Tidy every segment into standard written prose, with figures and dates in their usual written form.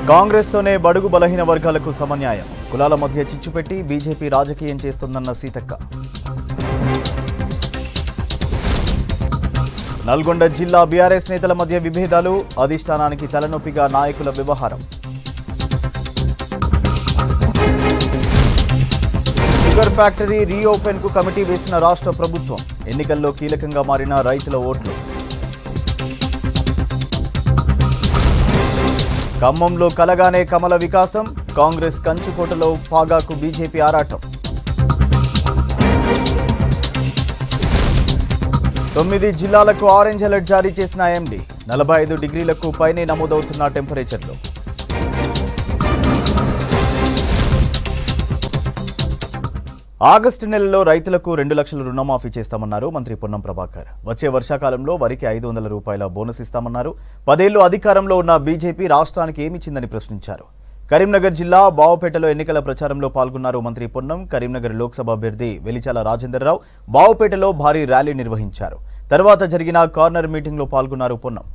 కాంగ్రెస్తోనే బడుగు బలహీన వర్గాలకు సమన్యాయం. కులాల మధ్య చిచ్చుపెట్టి బీజేపీ రాజకీయం చేస్తుందన్న సీతక్క. నల్గొండ జిల్లా బీఆర్ఎస్ నేతల మధ్య విభేదాలు, అధిష్టానానికి తలనొప్పిగా నాయకుల వ్యవహారం. షుగర్ ఫ్యాక్టరీ రీఓపెన్ కు కమిటీ వేసిన రాష్ట్ర ప్రభుత్వం. ఎన్నికల్లో కీలకంగా మారిన రైతుల ఓట్లు. ఖమ్మంలో కలగానే కమల వికాసం. కాంగ్రెస్ కంచుకోటలో పాగాకు బీజేపీ ఆరాటం. 9 జిల్లాలకు ఆరెంజ్ అలర్ట్ జారీ చేసిన ఎండీ. 45 డిగ్రీలకు పైనే నమోదవుతున్న టెంపరేచర్లు. ఆగస్టు నెలలో రైతులకు 2 లక్షల రుణమాఫీ చేస్తామన్నారు మంత్రి పొన్నం ప్రభాకర్. వచ్చే వర్షాకాలంలో వరికి 500 రూపాయల బోనస్ ఇస్తామన్నారు. 10 ఏళ్లు అధికారంలో ఉన్న బీజేపీ రాష్ట్రానికి ఏమిచ్చిందని ప్రశ్నించారు. కరీంనగర్ జిల్లా బావుపేటలో ఎన్నికల ప్రచారంలో పాల్గొన్నారు మంత్రి పొన్నం. కరీంనగర్ లోక్సభ అభ్యర్థి వెలిచాల రాజేందర్రావు బావుపేటలో భారీ ర్యాలీ నిర్వహించారు. తర్వాత జరిగిన కార్నర్ మీటింగ్లో పాల్గొన్నారు పొన్నం.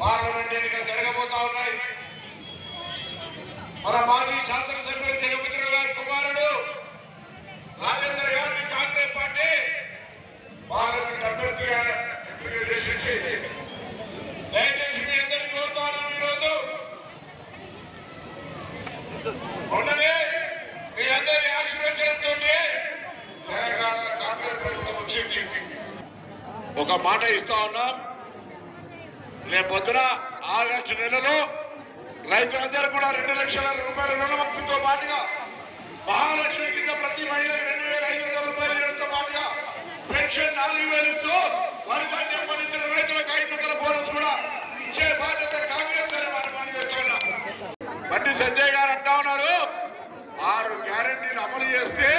పార్లమెంట్ ఎన్నికలు జరగబోతా ఉన్నాయి. మన మాజీ శాసనసభ్యులు జగపతిరావు గారి కుమారుడు రాజేందర్ గారిని కాంగ్రెస్ పార్టీ పార్లమెంట్ అభ్యర్థిగా ఎంపిక చేసి దయచేసి మీ అందరినీ కోరుతాను. ఈరోజు మొన్ననే మీ అందరి ఆశీర్వచనంతో తెలంగాణ కాంగ్రెస్ ప్రభుత్వం వచ్చింది. ఒక మాట ఇస్తా ఉన్నాం, రేపొద్దున ఆగస్టు నెలలో రైతులందరూ కూడా 2 లక్షల రూపాయల రుణమాఫీతో పాటుగా మహాలక్ష్మి కింద ప్రతి మహిళకు 2,500 రూపాయలు ఇవ్వడంతో పాటుగా పెన్షన్ 4,000 ఇస్తూ వరి ధాన్యం పండించిన రైతులకు 500 బోనస్ కూడా ఇచ్చే బాధ్యత కాంగ్రెస్ అని మనం చేస్తున్నాం. బండి సంజయ్ గారు అంటా ఉన్నారు, 6 గ్యారెంటీలు అమలు చేస్తే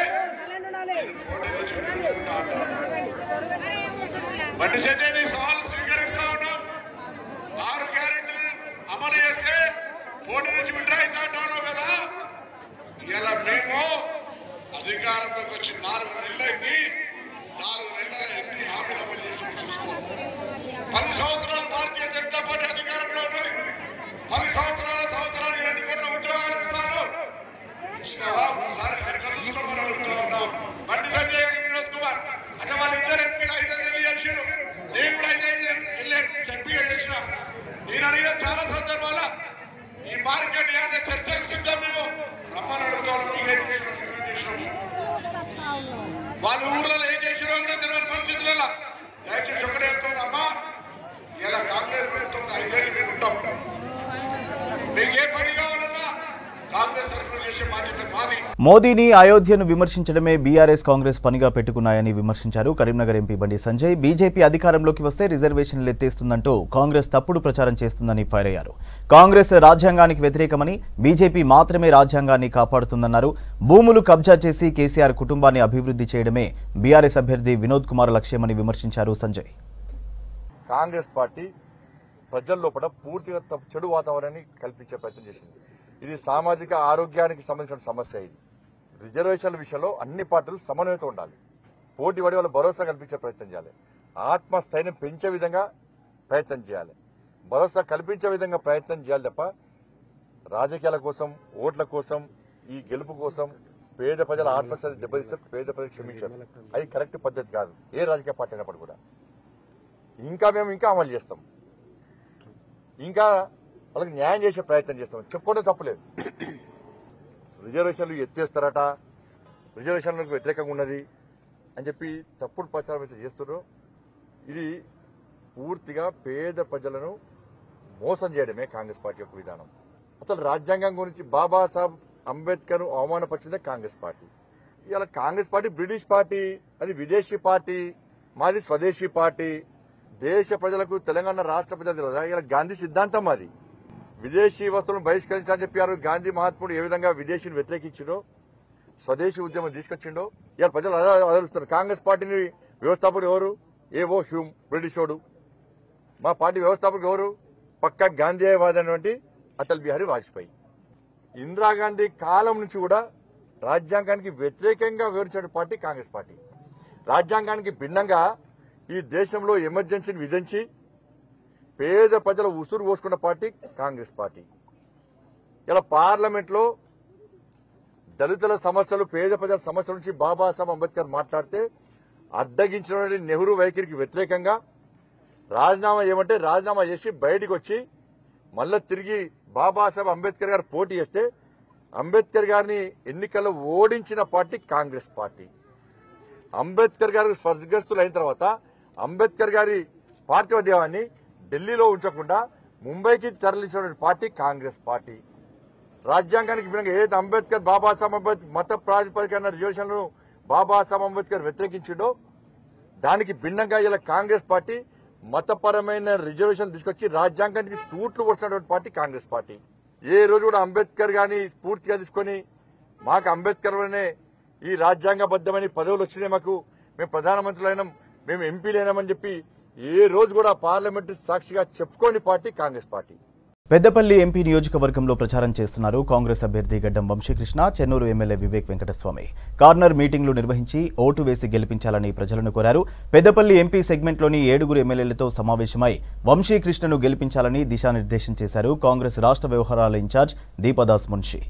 బండి సంజయ్ ని సవాలు స్వీకరిస్తా ఉన్నాం. 6 గ్యారెంటీలు అమలు చేస్తే పోటీ నుంచి విడ్రా అవుతాంటాను కదా. ఇలా మేము అధికారంలోకి వచ్చి 4 నెలలైంది. 4 నెలల ఎన్ని హామీలు అమలు చేసి చూసుకోవాలి. 10 సంవత్సరాలు భారతీయ జనతా పార్టీ అధికారంలో ఉన్నది. 10 సంవత్సరానికి 2 కోట్ల ఉద్యోగాలు ఇస్తాను. ఇచ్చినవా? ఒకసారి లెక్క చూసుకోమని అడుగుతా ఉన్నాం. బండి సంజయ్ గారు, వినోద్ కుమార్ అంటే వాళ్ళిద్దరు ఎంపీలు 5 ఏళ్ళు చేశారు. నేను కూడా 5 ఏళ్ళు ఎంపీగా చేసిన. నేను అడిగిన చాలా సందర్భాల ఈ మార్కెట్ యార్డ్ చర్చకు సిద్ధం. మేము రమ్మని అడుగుతాను. వాళ్ళు ఊర్లలో ఏం చేసిరో కూడా తెలియని పరిస్థితులలో దయచేసి ఒకటే చెప్తానమ్మా, ఇలా కాంగ్రెస్ ప్రభుత్వం 5 ఏళ్ళు మేము ఉంటాం. మీకు ఏ పని కావాలన్నా కాంగ్రెస్ తరఫున చేసే బాధ్యత మాది. మోదీని అయోధ్యను విమర్శించడమే బీఆర్ఎస్ కాంగ్రెస్ పనిగా పెట్టుకున్నాయని విమర్శించారు కరీంనగర్ ఎంపీ బండి సంజయ్. బీజేపీ అధికారంలోకి వస్తే రిజర్వేషన్లు ఎత్తేస్తుందంటూ కాంగ్రెస్ తప్పుడు ప్రచారం చేస్తుందని ఫైర్ అయ్యారు. కాంగ్రెస్ రాజ్యాంగానికి వ్యతిరేకమని, బీజేపీ మాత్రమే రాజ్యాంగాన్ని కాపాడుతుందన్నారు. భూములు కబ్జా చేసి కేసీఆర్ కుటుంబాన్ని అభివృద్ధి చేయడమే బీఆర్ఎస్ అభ్యర్థి వినోద్ కుమార్ లక్ష్యమని విమర్శించారు సంజయ్. కాంగ్రెస్ పార్టీ ప్రజల లోపల పూర్తిగా చెడు వాతావరణాన్ని కల్పించే ప్రయత్నం చేసింది. ఇది సామాజిక ఆరోగ్యానికి సంబంధించిన సమస్య. ఇది రిజర్వేషన్ల విషయంలో అన్ని పార్టీలు సమన్వయంతో ఉండాలి. పోటీ పడి వాళ్ళ భరోసా కల్పించే ప్రయత్నం చేయాలి. ఆత్మస్థైర్యం పెంచే విధంగా ప్రయత్నం చేయాలి. భరోసా కల్పించే విధంగా ప్రయత్నం చేయాలి తప్ప రాజకీయాల కోసం, ఓట్ల కోసం, ఈ గెలుపు కోసం పేద ప్రజల ఆత్మస్థైర్యం దెబ్బతీస్తే పేద ప్రజలు క్షమించారు. అది కరెక్ట్ పద్ధతి కాదు ఏ రాజకీయ పార్టీ అయినప్పుడు కూడా. మేము ఇంకా అమలు చేస్తాం, ఇంకా వాళ్ళకి న్యాయం చేసే ప్రయత్నం చేస్తాం. చెప్పుకోవడం తప్పులేదు. రిజర్వేషన్లు ఎత్తేస్తారట, రిజర్వేషన్లకు వ్యతిరేకంగా ఉన్నది అని చెప్పి తప్పుడు ప్రచారం అయితే చేస్తున్నారు. ఇది పూర్తిగా పేద ప్రజలను మోసం చేయడమే కాంగ్రెస్ పార్టీ యొక్క విధానం. అసలు రాజ్యాంగం గురించి బాబాసాహెబ్ అంబేద్కర్ అవమానపరిచిందే కాంగ్రెస్ పార్టీ. ఇవాళ కాంగ్రెస్ పార్టీ బ్రిటిష్ పార్టీ, అది విదేశీ పార్టీ, మాది స్వదేశీ పార్టీ. దేశ ప్రజలకు, తెలంగాణ రాష్ట్ర ప్రజలు తెలియదా ఇలా గాంధీ సిద్ధాంతం? అది విదేశీ వస్తువులను బహిష్కరించాలని చెప్పారు. గాంధీ మహాత్ముడు ఏ విధంగా విదేశీని వ్యతిరేకించిండో, స్వదేశీ ఉద్యమం తీసుకొచ్చిండో ఇవాళ ప్రజలు ఆదరిస్తున్నారు. కాంగ్రెస్ పార్టీని వ్యవస్థాపకుడు ఎవరు? ఏవో హ్యూమ్, బ్రిటిషోడు. మా పార్టీ వ్యవస్థాపకుడు ఎవరు? పక్కా గాంధీవాది అయినటువంటి అటల్ బిహారీ వాజ్పేయి. ఇందిరాగాంధీ కాలం నుంచి కూడా రాజ్యాంగానికి వ్యతిరేకంగా వివరించిన పార్టీ కాంగ్రెస్ పార్టీ. రాజ్యాంగానికి భిన్నంగా ఈ దేశంలో ఎమర్జెన్సీని విధించి పేద ప్రజల ఉసురు పోసుకున్న పార్టీ కాంగ్రెస్ పార్టీ. ఇలా పార్లమెంట్లో దళితుల సమస్యలు, పేద ప్రజల సమస్యల నుంచి బాబాసాహెబ్ అంబేద్కర్ మాట్లాడితే అడ్డగించిన నెహ్రూ వైఖరికి వ్యతిరేకంగా రాజీనామా ఏమంటే రాజీనామా చేసి బయటికి వచ్చి మళ్ళా తిరిగి బాబాసాహెబ్ అంబేద్కర్ గారు పోటీ చేస్తే అంబేద్కర్ గారిని ఎన్నికల్లో ఓడించిన పార్టీ కాంగ్రెస్ పార్టీ. అంబేద్కర్ గారు స్వర్గస్థులు అయిన తర్వాత అంబేద్కర్ గారి పార్థివ దేహాన్ని ఢిల్లీలో ఉంచకుండా ముంబైకి తరలించిన పార్టీ కాంగ్రెస్ పార్టీ. రాజ్యాంగానికి భిన్నంగా ఏదైతే అంబేద్కర్ బాబాసాహెబ్ అంబేద్కర్ మత ప్రాతిపదికన రిజర్వేషన్లను బాబాసాహెబ్ అంబేద్కర్ వ్యతిరేకించిండో దానికి భిన్నంగా ఇలా కాంగ్రెస్ పార్టీ మతపరమైన రిజర్వేషన్ తీసుకొచ్చి రాజ్యాంగానికి తూట్లు కొట్టినటువంటి పార్టీ కాంగ్రెస్ పార్టీ. ఏ రోజు కూడా అంబేద్కర్ గారిని స్ఫూర్తిగా తీసుకొని మాకు అంబేద్కర్ వల్లనే ఈ రాజ్యాంగబద్దమైన పదవులు వచ్చినాయి, మాకు మేము ప్రధానమంత్రులైనాం, మేము ఎంపీలైనామని చెప్పి ఏ రోజు కూడా పార్లమెంటు సాక్షిగా చెప్పుకోని party Congress party. Peddapalli MP నియోజకవర్గంలో ప్రచారం చేస్తున్నారు కాంగ్రెస్ అభ్యర్థి గడ్డం వంశీకృష్ణ. చెన్నూరు ఎమ్మెల్యే వివేక్ వెంకటస్వామి కార్నర్ మీటింగ్లు నిర్వహించి ఓటు వేసి గెలిపించాలని ప్రజలను కోరారు. పెద్దపల్లి ఎంపీ సెగ్మెంట్లోని 7 ఎమ్మెల్యేలతో సమావేశమై వంశీకృష్ణను గెలిపించాలని దిశానిర్దేశం చేశారు కాంగ్రెస్ రాష్ట్ర వ్యవహారాల ఇన్ఛార్జ్ దీపదాస్ మున్షి.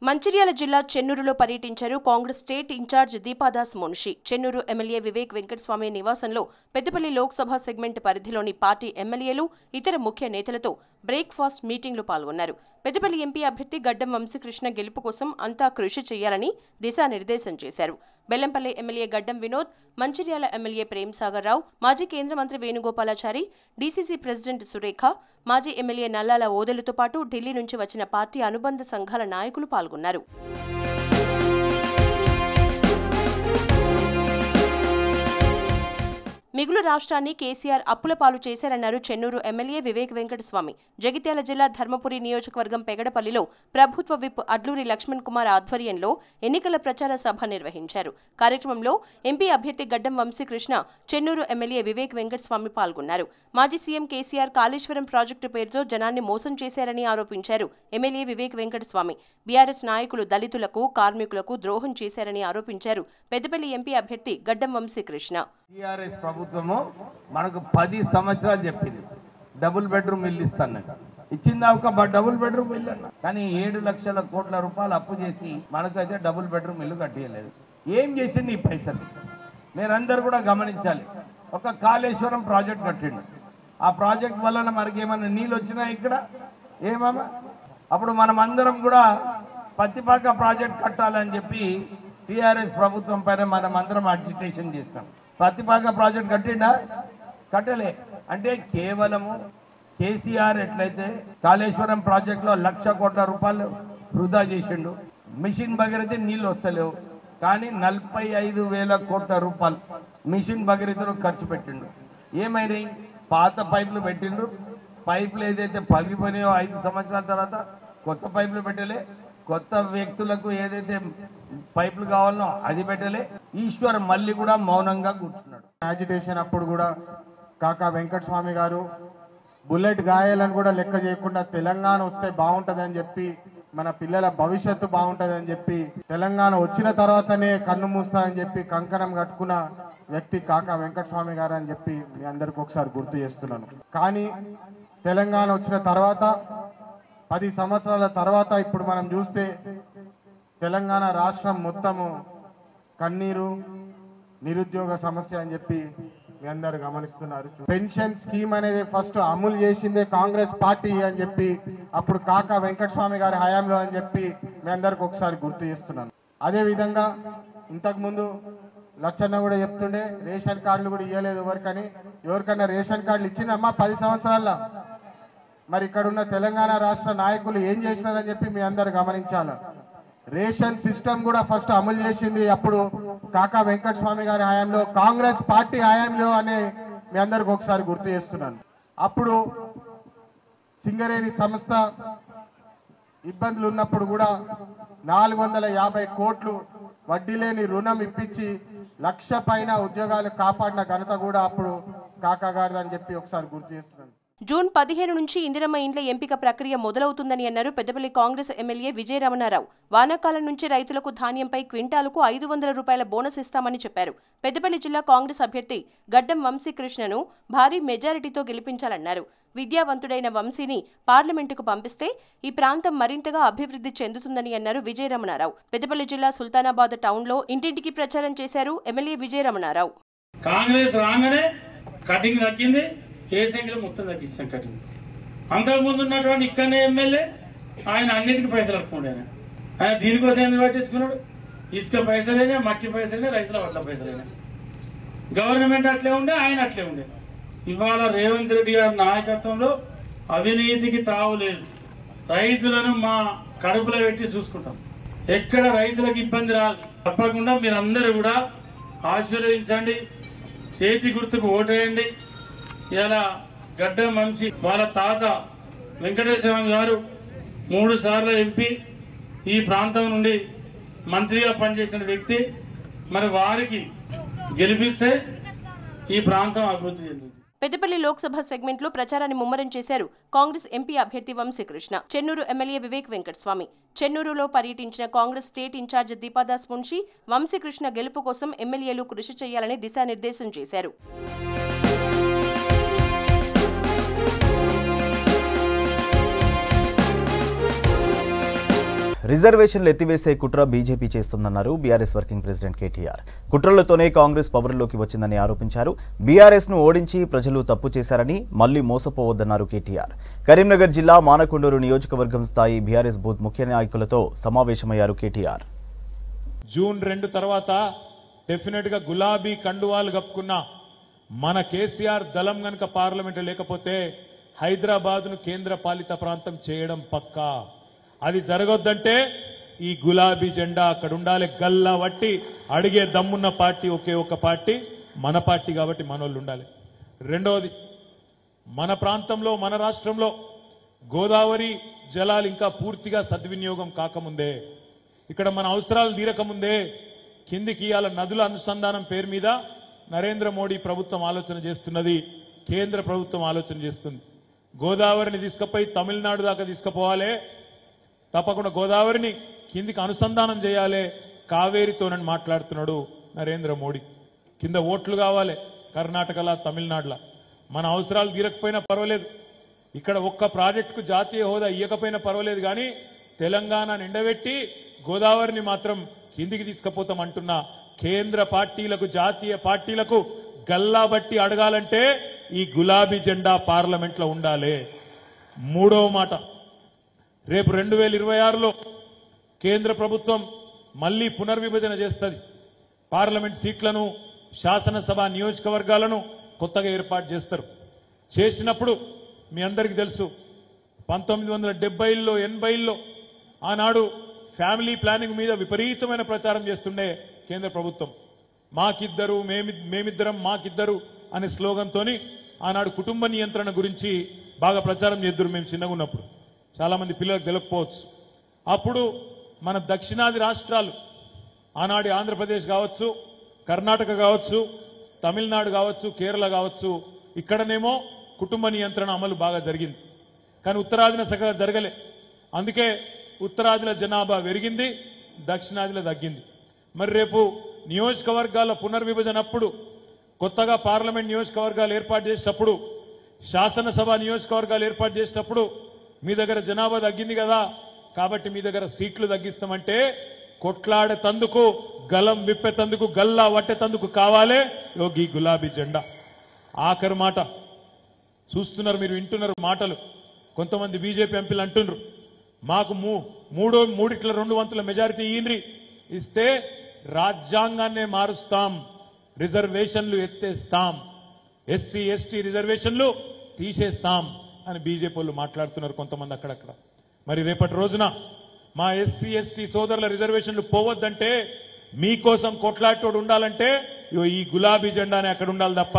మంచిర్యాల జిల్లా చెన్నూరులో పర్యటించారు Congress state incharge Deepa Das Munshi. Chennur MLA Vivek Venkataswamy నివాసంలో పెద్దపల్లి లోక్సభ సెగ్మెంట్ పరిధిలోని పార్టీ ఎమ్మెల్యేలు, ఇతర ముఖ్య నేతలతో బ్రేక్ఫాస్ట్ మీటింగ్లో పాల్గొన్నారు. పెద్దపల్లి ఎంపీ అభ్యర్థి గడ్డం వంశీకృష్ణ గెలుపు కోసం అంతా కృషి చేయాలని దిశానిర్దేశం చేశారు. బెల్లంపల్లి ఎమ్మెల్యే గడ్డం వినోద్, మంచిర్యాల ఎమ్మెల్యే ప్రేమ్సాగర్ రావు, మాజీ కేంద్ర మంత్రి వేణుగోపాలాచారి, డీసీసీ ప్రెసిడెంట్ సురేఖ, మాజీ ఎమ్మెల్యే నల్లాల ఓదెలతో పాటు ఢిల్లీ నుంచి వచ్చిన పార్టీ అనుబంధ సంఘాల నాయకులు పాల్గొన్నారు. మిగులు రాష్ట్రాన్ని కేసీఆర్ అప్పుల పాలు చేశారన్నారు చెన్నూరు ఎమ్మెల్యే వివేక్ వెంకటస్వామి. జగిత్యాల జిల్లా ధర్మపురి నియోజకవర్గం పెగడపల్లిలో ప్రభుత్వ విప్ అడ్లూరి లక్ష్మణ్ కుమార్ ఆధ్వర్యంలో ఎన్నికల ప్రచార సభ నిర్వహించారు. కార్యక్రమంలో ఎంపీ అభ్యర్థి గడ్డం వంశీకృష్ణ, చెన్నూరు ఎమ్మెల్యే వివేక్ వెంకటస్వామి పాల్గొన్నారు. మాజీ సీఎం కేసీఆర్ కాళేశ్వరం ప్రాజెక్టు పేరుతో జనాన్ని మోసం చేశారని ఆరోపించారు ఎమ్మెల్యే వివేక్ వెంకటస్వామి. బీఆర్ఎస్ నాయకులు దళితులకు, కార్మికులకు ద్రోహం చేశారని ఆరోపించారు పెద్దపల్లి ఎంపీ అభ్యర్థి గడ్డం వంశీకృష్ణ. టీఆర్ఎస్ ప్రభుత్వము మనకు 10 సంవత్సరాలు చెప్పింది డబుల్ బెడ్రూమ్ ఇల్లు ఇస్తానట. ఇచ్చిందా ఒక డబుల్ బెడ్రూమ్ ఇల్లు అన్న, కానీ 7 లక్షల కోట్ల రూపాయలు అప్పు చేసి మనకైతే డబుల్ బెడ్రూమ్ ఇల్లు కట్టియలేదు. ఏం చేసింది ఈ పైసలు మీరందరూ కూడా గమనించాలి. ఒక కాళేశ్వరం ప్రాజెక్ట్ కట్టిండు, ఆ ప్రాజెక్ట్ వలన మనకి ఏమన్నా నీళ్ళు వచ్చినాయి ఇక్కడ ఏమన్నా? అప్పుడు మనం అందరం కూడా పత్తిపాక ప్రాజెక్ట్ కట్టాలని చెప్పి టీఆర్ఎస్ ప్రభుత్వం పైన మనం అందరం అజిటేషన్ చేస్తాం. పత్తిపాక ప్రాజెక్ట్ కట్టిండా? కట్టలే. అంటే కేవలము కేసీఆర్ ఎట్లయితే కాళేశ్వరం ప్రాజెక్టులో 1,00,000 కోట్ల రూపాయలు వృధా చేసిండు, మిషన్ భగీరథ నీళ్ళు వస్తలేవు, కానీ 45,000 కోట్ల రూపాయలు మిషన్ భగీరథలో ఖర్చు పెట్టిండు. ఏమైనాయి? పాత పైపులు పెట్టిండ్రు, పైపులు ఏదైతే పగిలిపోయినాయో 5 సంవత్సరాల తర్వాత కొత్త పైపులు పెట్టలే, కొత్త వ్యక్తులకు ఏదైతే పైపులు కావాలనో అది పెట్టలే. ఈశ్వర్ మళ్ళీ కూడా మౌనంగా కూర్చున్నాడు. యాజిటేషన్ అప్పుడు కూడా కాకా వెంకటస్వామి గారు బుల్లెట్ గాయాలను కూడా లెక్క చేయకుండా తెలంగాణ వస్తే బాగుంటుందని చెప్పి, మన పిల్లల భవిష్యత్తు బాగుంటుందని చెప్పి, తెలంగాణ వచ్చిన తర్వాతనే కన్ను మూస్తానని చెప్పి కంకణం కట్టుకున్న వ్యక్తి కాకా వెంకటస్వామి గారు అని చెప్పి మీ అందరికి ఒకసారి గుర్తు చేస్తున్నాను. కానీ తెలంగాణ వచ్చిన తర్వాత 10 సంవత్సరాల తర్వాత ఇప్పుడు మనం చూస్తే తెలంగాణ రాష్ట్రం మొత్తము కన్నీరు, నిరుద్యోగ సమస్య అని చెప్పి మీ అందరు గమనిస్తున్నారు. పెన్షన్ స్కీమ్ అనేది ఫస్ట్ అమలు చేసిందే కాంగ్రెస్ పార్టీ అని చెప్పి అప్పుడు కాకా వెంకటస్వామి గారి హయాంలో అని చెప్పి మీ అందరికి ఒకసారి గుర్తు చేస్తున్నాను. అదే విధంగా ఇంతకు ముందు లచ్చన్న కూడా చెప్తుండే రేషన్ కార్డులు కూడా ఇవ్వలేదు ఎవరికని. ఎవరికన్నా రేషన్ కార్డులు ఇచ్చినమ్మా 10 సంవత్సరాల్లో? మరి ఇక్కడ ఉన్న తెలంగాణ రాష్ట్ర నాయకులు ఏం చేసినారని చెప్పి మీ అందరు గమనించాలి. రేషన్ సిస్టమ్ కూడా ఫస్ట్ అమలు చేసింది అప్పుడు కాకా వెంకటస్వామి గారి హయాంలో, కాంగ్రెస్ పార్టీ హయాంలో అని మీ అందరికి ఒకసారి గుర్తు చేస్తున్నాను. అప్పుడు సింగరేణి సంస్థ ఇబ్బందులు ఉన్నప్పుడు కూడా 450 కోట్లు వడ్డీ లేని రుణం ఇప్పించి 1,00,000 పైన ఉద్యోగాలు కాపాడిన ఘనత కూడా అప్పుడు కాకా గారిది అని చెప్పి ఒకసారి గుర్తు చేస్తున్నాను. జూన్ 15 నుంచి ఇందిరమ్మ ఇండ్ల ఎంపిక ప్రక్రియ మొదలవుతుందని అన్నారు పెద్దపల్లి కాంగ్రెస్ ఎమ్మెల్యే విజయ రమణారావు. వానాకాలం నుంచి రైతులకు ధాన్యంపై క్వింటాలుకు 500 రూపాయల బోనస్ ఇస్తామని చెప్పారు. పెద్దపల్లి జిల్లా కాంగ్రెస్ అభ్యర్థి గడ్డం వంశీకృష్ణను భారీ మెజారిటీతో గెలిపించాలన్నారు. విద్యావంతుడైన వంశీని పార్లమెంటుకు పంపిస్తే ఈ ప్రాంతం మరింతగా అభివృద్ధి చెందుతుందని అన్నారు విజయ రమణారావు. పెద్దపల్లి జిల్లా సుల్తానాబాద్ టౌన్లో ఇంటింటికి ప్రచారం చేశారు ఎమ్మెల్యే విజయ రమణారావు. కాంగ్రెస్ రాగానే కటింగ్ తగ్గింది, ఏ సంఖ్యలో మొత్తం తగ్గిస్తాం కటింగ్. అంతకుముందు ఉన్నటువంటి ఇక్కడనే ఎమ్మెల్యే ఆయన అన్నిటికీ పైసలు అడుకుండే ఆయన దీనికోసం ఎందుకు పట్టించుకున్నాడు? ఇసుక పైసలైనా, మట్టి పైసలైనా, రైతుల వడ్ల పైసలైనా. గవర్నమెంట్ అట్లే ఉండే, ఆయన అట్లే ఉండే. ఇవాళ రేవంత్ రెడ్డి గారి నాయకత్వంలో అవినీతికి తావు లేదు. రైతులను మా కడుపులో పెట్టి చూసుకుంటాం. ఎక్కడ రైతులకు ఇబ్బంది రాదు. తప్పకుండా మీరందరూ కూడా ఆశీర్వదించండి, చేతి గుర్తుకు ఓటేయండి. ఇలా గడ్డం వంశీ వాళ్ళ తాత వెంకటేశ్వర గారు 3 సార్లు ఎంపీ, ఈ ప్రాంతం నుండి మంత్రిగా పనిచేసిన వ్యక్తి. మరి వారికి గెలిపిస్తే ఈ ప్రాంతం అభివృద్ధి చెందుతుంది. పెద్దపల్లి లోక్సభ సెగ్మెంట్లో ప్రచారాన్ని ముమ్మరం చేశారు కాంగ్రెస్ ఎంపీ అభ్యర్థి వంశీకృష్ణ. చెన్నూరు ఎమ్మెల్యే వివేక్ వెంకటస్వామి. చెన్నూరులో పర్యటించిన కాంగ్రెస్ స్టేట్ ఇన్ఛార్జ్ దీపాదాస్ మున్షి వంశీకృష్ణ గెలుపు కోసం ఎమ్మెల్యేలు కృషి చేయాలని దిశానిర్దేశం చేశారు. రిజర్వేషన్లు ఎత్తివేసే కుట్ర బీజేపీ చేస్తుందన్నారు బీఆర్ఎస్ వర్కింగ్ ప్రెసిడెంట్ కేటీఆర్. కుట్రలతోనే కాంగ్రెస్ పవర్లోకి వచ్చిందని ఆరోపించారు. బీఆర్ఎస్ను ఓడించి ప్రజలు తప్పు చేశారని మళ్లీ మోసపోవద్దన్నారు కేటీఆర్. కరీంనగర్ జిల్లా మానకొండూరు నియోజకవర్గం స్థాయి బీఆర్ఎస్ బూత్ ముఖ్య నాయకులతో సమావేశమయ్యారు కేటీఆర్. జూన్ 2 తర్వాత డెఫినెట్ గా గులాబీ కండువాలు కప్పుకున్న మన కేసీఆర్ దళం గనక పార్లమెంట్ లేకపోతే హైదరాబాద్ ను కేంద్ర పాలిత ప్రాంతం చేయడం పక్కా. అది జరగొద్దంటే ఈ గులాబీ జెండా అక్కడ ఉండాలి. గల్లా వట్టి అడిగే దమ్మున్న పార్టీ ఒకే ఒక పార్టీ మన పార్టీ, కాబట్టి మనోళ్ళు ఉండాలి. రెండవది, మన ప్రాంతంలో మన రాష్ట్రంలో గోదావరి జలాలు ఇంకా పూర్తిగా సద్వినియోగం కాకముందే, ఇక్కడ మన అవసరాలు తీరకముందే కిందికి ఇయాల నదుల అనుసంధానం పేరు మీద నరేంద్ర మోడీ ప్రభుత్వం ఆలోచన చేస్తున్నది, కేంద్ర ప్రభుత్వం ఆలోచన చేస్తుంది. గోదావరిని తీసుకుపోయి తమిళనాడు దాకా తీసుకుపోవాలి, తప్పకుండా గోదావరిని కిందికి అనుసంధానం చేయాలి, కావేరితోనని మాట్లాడుతున్నాడు నరేంద్ర మోడీ. కింద ఓట్లు కావాలి కర్ణాటకలా, తమిళనాడులా. మన అవసరాలు తీరకపోయినా పర్వాలేదు, ఇక్కడ ఒక్క ప్రాజెక్టుకు జాతీయ హోదా ఇవ్వకపోయినా పర్వాలేదు, కానీ తెలంగాణ నిండబెట్టి గోదావరిని మాత్రం కిందికి తీసుకుపోతామంటున్న కేంద్ర పార్టీలకు, జాతీయ పార్టీలకు గల్లా బట్టి అడగాలంటే ఈ గులాబీ జెండా పార్లమెంట్లో ఉండాలి. మూడవ మాట, రేపు 2026లో కేంద్ర ప్రభుత్వం మళ్లీ పునర్విభజన చేస్తుంది. పార్లమెంట్ సీట్లను, శాసనసభ నియోజకవర్గాలను కొత్తగా ఏర్పాటు చేస్తారు. చేసినప్పుడు మీ అందరికీ తెలుసు, 1970లో 80లో ఆనాడు ఫ్యామిలీ ప్లానింగ్ మీద విపరీతమైన ప్రచారం చేస్తుండే కేంద్ర ప్రభుత్వం. మాకిద్దరు, మేమిద్దరం, మాకిద్దరు అనే స్లోగన్తోని ఆనాడు కుటుంబ నియంత్రణ గురించి బాగా ప్రచారం చేద్దరు. మేము చిన్నగా ఉన్నప్పుడు చాలా మంది పిల్లలకు తెలియకపోవచ్చు. అప్పుడు మన దక్షిణాది రాష్ట్రాలు, ఆనాడు ఆంధ్రప్రదేశ్ కావచ్చు, కర్ణాటక కావచ్చు, తమిళనాడు కావచ్చు, కేరళ కావచ్చు, ఇక్కడనేమో కుటుంబ నియంత్రణ అమలు బాగా జరిగింది. కానీ ఉత్తరాదిన సగం జరగలే. అందుకే ఉత్తరాదిల జనాభా పెరిగింది, దక్షిణాదిలో తగ్గింది. మరి రేపు నియోజకవర్గాల పునర్విభజన అప్పుడు, కొత్తగా పార్లమెంట్ నియోజకవర్గాలు ఏర్పాటు చేసేటప్పుడు, శాసనసభ నియోజకవర్గాలు ఏర్పాటు చేసేటప్పుడు మీ దగ్గర జనాభా తగ్గింది కదా, కాబట్టి మీ దగ్గర సీట్లు తగ్గిస్తామంటే కొట్లాడేతందుకు, గలం విప్పేతందుకు, గల్లా వట్టేతందుకు కావాలే యోగి గులాబీ జెండా. ఆఖరి మాట చూస్తున్నారు, మీరు వింటున్నారు మాటలు. కొంతమంది బీజేపీ ఎంపీలు అంటున్నారు, మాకు మూడిట్ల 2 వంతుల మెజారిటీ ఈయన్రి ఇస్తే రాజ్యాంగాన్నే మారుస్తాం, రిజర్వేషన్లు ఎత్తేస్తాం, ఎస్సీ ఎస్టీ రిజర్వేషన్లు తీసేస్తాం అని బీజేపీ వాళ్ళు మాట్లాడుతున్నారు కొంతమంది అక్కడక్కడ. మరి రేపటి రోజున మా ఎస్సీ ఎస్టీ సోదరుల రిజర్వేషన్లు పోవద్దంటే, మీకోసం కొట్లాటోడు ఉండాలంటే ఈ గులాబీ జెండానే అక్కడ ఉండాలి తప్ప